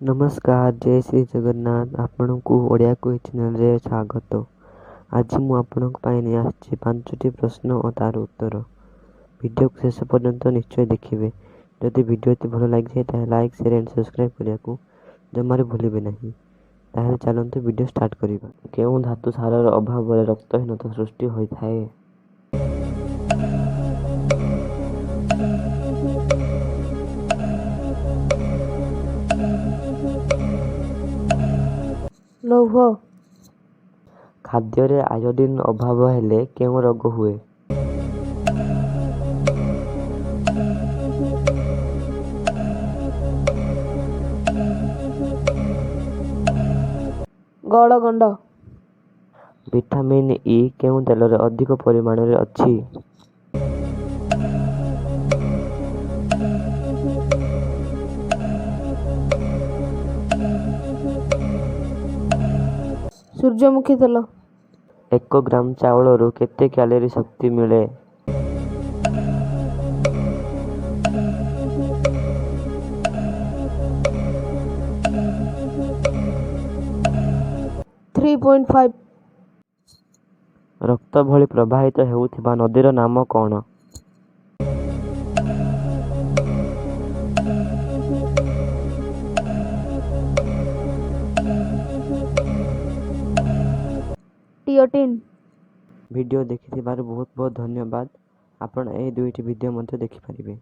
नमस्कार जय श्री जगन्नाथ आपण को ओडिया क्विज चैनल रे स्वागत। आज मु आपण नहीं आसी 5टी प्रश्न और तार उत्तर। वीडियो को शेष पर्यंत निश्चय देखिए। जदि वीडियो भल लगी जाए लाइक शेयर एंड सब्सक्राइब करने को जमार भूलिए नहीं। ताहले चलते वीडियो स्टार्ट करवा। केउं धातु सारर अभाव रक्तहीनता सृष्टि होता है? लौह। खाद्य रे आयोडीन अभाव हेले केउं रोग हुए? गलगंड। विटामिन ई केउं तेल रे अधिक परिमाण रे अछि? सूर्यमुखी तेल। 1 ग्राम चावल केते कैलोरी शक्ति मिले? Three point five. रक्त भली प्रवाहित हेउथिबा नदीर नाम कौन? टियोटिन। वीडियो देखिथिबार बहुत बहुत धन्यवाद। आपण ए दुईटी वीडियो मध्य देखि परिबे।